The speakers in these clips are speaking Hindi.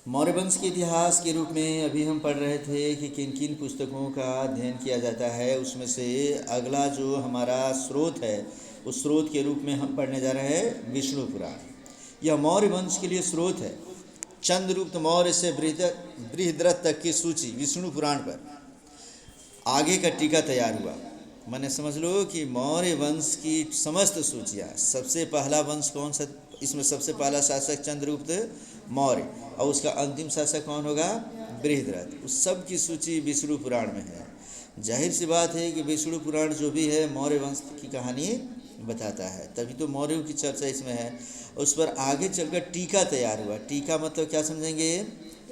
मौर्य वंश के इतिहास के रूप में अभी हम पढ़ रहे थे कि किन किन पुस्तकों का अध्ययन किया जाता है। उसमें से अगला जो हमारा स्रोत है, उस स्रोत के रूप में हम पढ़ने जा रहे हैं विष्णु पुराण। यह मौर्य वंश के लिए स्रोत है। चंद्रगुप्त मौर्य से बृहद्रथ तक की सूची विष्णु पुराण पर आगे का टीका तैयार हुआ। मैंने समझ लो कि मौर्य वंश की समस्त सूचियाँ, सबसे पहला वंश कौन सा, इसमें सबसे पहला शासक चंद्रगुप्त मौर्य और उसका अंतिम शासक कौन होगा, बृहद्रथ। उस सब की सूची विष्णु पुराण में है। जाहिर सी बात है कि विष्णु पुराण जो भी है मौर्य वंश की कहानी बताता है, तभी तो मौर्यों की चर्चा इसमें है। उस पर आगे चलकर टीका तैयार हुआ। टीका मतलब क्या समझेंगे,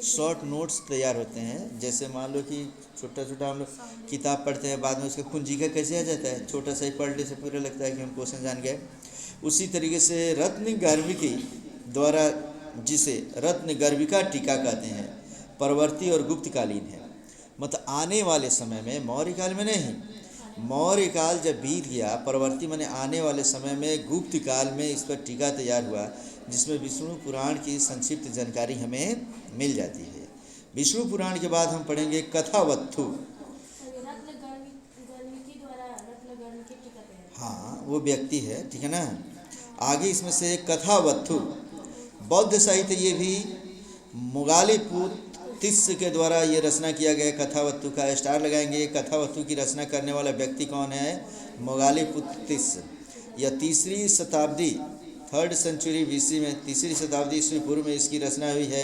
शॉर्ट नोट्स तैयार होते हैं। जैसे मान लो कि छोटा छोटा हम लोग किताब पढ़ते हैं, बाद में उसका कुंजिका कैसे आ जाता है, छोटा सा ही पढ़ने से पूरा लगता है कि हम क्वेश्चन जान गए। उसी तरीके से रत्न गर्भिकी द्वारा, जिसे रत्न गर्भिका टीका कहते हैं, परवर्ती और गुप्तकालीन है। मतलब आने वाले समय में, मौर्य काल में नहीं, मौर्य काल जब बीत गया, परवर्ती माने आने वाले समय में, गुप्त काल में इस पर टीका तैयार हुआ, जिसमें विष्णु पुराण की संक्षिप्त जानकारी हमें मिल जाती है। विष्णु पुराण के बाद हम पढ़ेंगे कथावत्थु। हाँ, वो व्यक्ति है, ठीक है ना। आगे इसमें से कथावत्थु बौद्ध साहित्य, ये भी मुगालिपुत्र तिस्स के द्वारा ये रचना किया गया। कथावत्थु का स्टार लगाएंगे। कथावत्थु की रचना करने वाला व्यक्ति कौन है, मुगालिपुत्र तिस्स। यह तीसरी शताब्दी, 3rd सेंचुरी बीसी में, तीसरी शताब्दी ईस्वी पूर्व में इसकी रचना हुई है।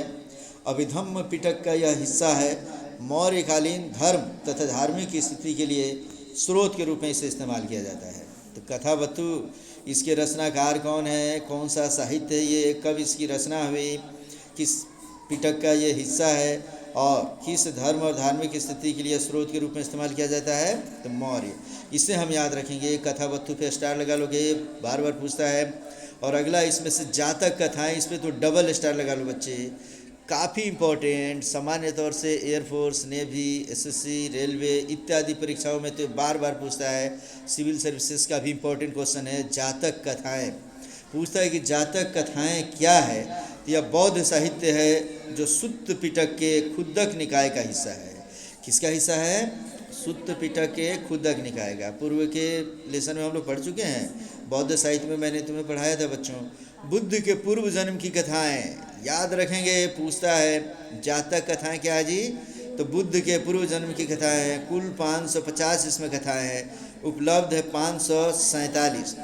अभिधम्म पिटक का यह हिस्सा है। मौर्यकालीन धर्म तथा धार्मिक स्थिति के लिए स्रोत के रूप में इसे इस्तेमाल किया जाता है। तो कथावत्थु, इसके रचनाकार कौन है, कौन सा साहित्य है ये, कब इसकी रचना हुई, किस पिटक का ये हिस्सा है, और किस धर्म और धार्मिक स्थिति के लिए स्रोत के रूप में इस्तेमाल किया जाता है, तो मौर्य। इसे हम याद रखेंगे। कथावत्थु पे स्टार लगा लोगे, बार बार पूछता है। और अगला इसमें से जातक कथाएं, इस पर तो डबल स्टार लगा लो बच्चे, काफ़ी इम्पोर्टेंट। सामान्य तौर से एयरफोर्स, नेवी, एसएससी, रेलवे इत्यादि परीक्षाओं में तो बार बार पूछता है। सिविल सर्विसेज का भी इम्पोर्टेंट क्वेश्चन है, जातक कथाएं। पूछता है कि जातक कथाएं क्या है। यह बौद्ध साहित्य है जो सुत्त पिटक के खुद्दक निकाय का हिस्सा है। किसका हिस्सा है, सुत्त पिटक के खुद्दक निकाय का। पूर्व के लेसन में हम लोग पढ़ चुके हैं। बौद्ध साहित्य में मैंने तुम्हें पढ़ाया था बच्चों, बुद्ध के पूर्व जन्म की कथाएं याद रखेंगे। पूछता है जातक कथाएं क्या है जी, तो बुद्ध के पूर्व जन्म की कथाएं हैं। कुल 550 इसमें कथाएं हैं, उपलब्ध है 547।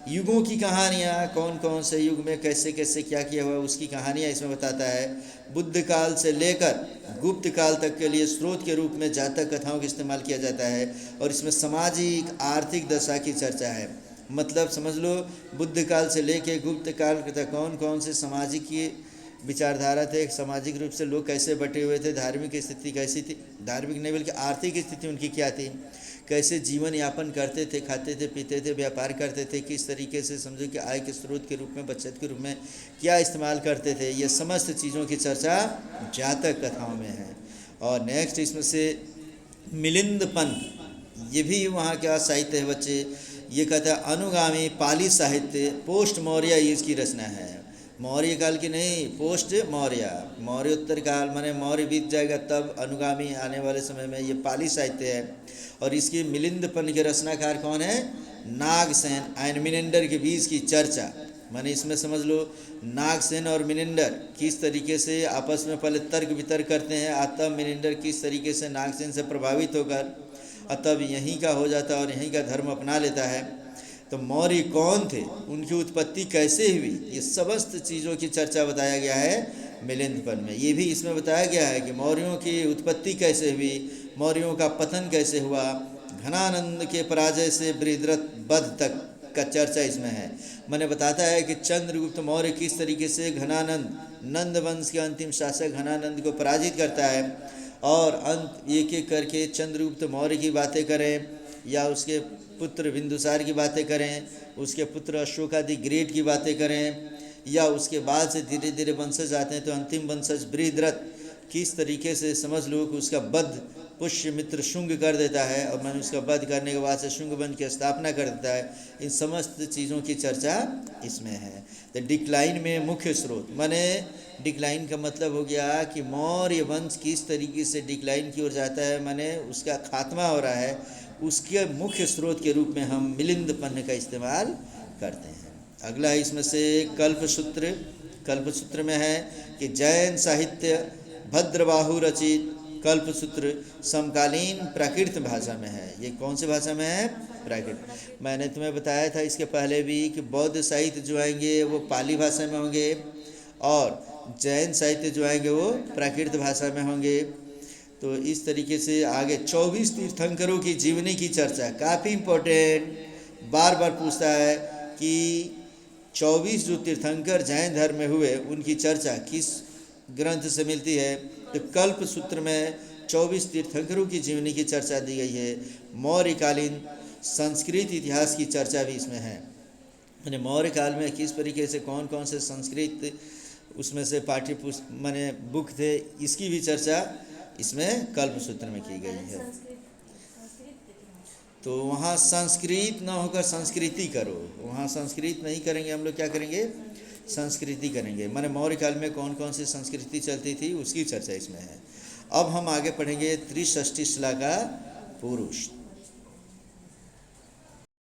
युगों की कहानियाँ, कौन कौन से युग में कैसे कैसे क्या किया हुआ, उसकी कहानियाँ इसमें बताता है। बुद्ध काल से लेकर गुप्त काल तक के लिए स्रोत के रूप में जातक कथाओं का इस्तेमाल किया जाता है। और इसमें सामाजिक आर्थिक दशा की चर्चा है। मतलब समझ लो, बुद्ध काल से लेकर गुप्त काल तक कौन कौन से सामाजिक की विचारधारा थे, सामाजिक रूप से लोग कैसे बटे हुए थे, धार्मिक स्थिति कैसी थी, धार्मिक नहीं बल्कि आर्थिक स्थिति उनकी क्या थी, कैसे जीवन यापन करते थे, खाते थे, पीते थे, व्यापार करते थे, किस तरीके से समझो कि आय के स्रोत के रूप में, बचत के रूप में क्या इस्तेमाल करते थे। ये समस्त चीज़ों की चर्चा जातक कथाओं में है। और नेक्स्ट इसमें से मिलिंद पंथ, ये भी वहाँ क्या साहित्य है बच्चे, ये कहता है अनुगामी पाली साहित्य, पोस्ट मौर्य इसकी रचना है। मौर्य काल की नहीं, पोस्ट मौर्य, मौर्योत्तर काल माने मौर्य बीत जाएगा तब अनुगामी आने वाले समय में, ये पाली साहित्य है। और इसकी मिलिंदपन के रचनाकार कौन है, नागसेन एंड मिनेंडर के बीच की चर्चा। माने इसमें समझ लो नागसेन और मिनेंडर किस तरीके से आपस में पहले तर्क वितर्क करते हैं, और तब मिनेंडर किस तरीके से नागसेन से प्रभावित होकर और तब यहीं का हो जाता है और यहीं का धर्म अपना लेता है। तो मौर्य कौन थे, उनकी उत्पत्ति कैसे हुई, ये समस्त चीज़ों की चर्चा बताया गया है मिलिंदपन में। ये भी इसमें बताया गया है कि मौर्यों की उत्पत्ति कैसे हुई, मौर्यों का पतन कैसे हुआ, घनानंद के पराजय से बृहद्रथ वध तक का चर्चा इसमें है। मैंने बताता है कि चंद्रगुप्त मौर्य किस तरीके से घनानंद, नंद वंश के अंतिम शासक घनानंद को पराजित करता है। और अंत एक एक करके चंद्रगुप्त मौर्य की बातें करें, या उसके पुत्र बिंदुसार की बातें करें, उसके पुत्र अशोका द ग्रेट की बातें करें, या उसके बाद से धीरे धीरे वंशज आते हैं, तो अंतिम वंशज बृहद्रथ किस तरीके से समझ लो कि उसका वध पुष्यमित्र शुंग कर देता है और मैंने उसका वध करने के बाद से शुंग वंश की स्थापना कर देता है। इन समस्त चीज़ों की चर्चा इसमें है। तो डिक्लाइन में मुख्य स्रोत, माने डिक्लाइन का मतलब हो गया कि मौर्य वंश किस तरीके से डिक्लाइन की ओर जाता है, माने उसका खात्मा हो रहा है, उसके मुख्य स्रोत के रूप में हम मिलिंद पन्ने का इस्तेमाल करते हैं। अगला है इसमें से कल्पसूत्र। कल्पसूत्र में है कि जैन साहित्य भद्रबाहु रचित कल्पसूत्र समकालीन प्राकृत भाषा में है। ये कौन सी भाषा में है? प्राकृत। मैंने तुम्हें बताया था इसके पहले भी कि बौद्ध साहित्य जो आएंगे वो पाली भाषा में होंगे और जैन साहित्य जो आएंगे वो प्राकृत भाषा में होंगे। तो इस तरीके से आगे 24 तीर्थंकरों की जीवनी की चर्चा काफ़ी इम्पोर्टेंट, बार बार पूछता है कि 24 जो तीर्थंकर जैन धर्म में हुए उनकी चर्चा किस ग्रंथ से मिलती है? तो कल्प सूत्र में 24 तीर्थंकरों की जीवनी की चर्चा दी गई है। मौर्यकालीन संस्कृत इतिहास की चर्चा भी इसमें है, यानी मौर्य काल में किस तरीके से कौन कौन से संस्कृत उसमें से पाठ्य पुस्तक माने बुक थे, इसकी भी चर्चा इसमें कल्प सूत्र में की गई है। तो वहाँ संस्कृत न होकर संस्कृति करो, वहाँ संस्कृत नहीं करेंगे हम लोग, क्या करेंगे? संस्कृति करेंगे। माने मौर्य काल में कौन कौन सी संस्कृति चलती थी उसकी चर्चा इसमें है। अब हम आगे पढ़ेंगे त्रिषष्टि शिला का पुरुष।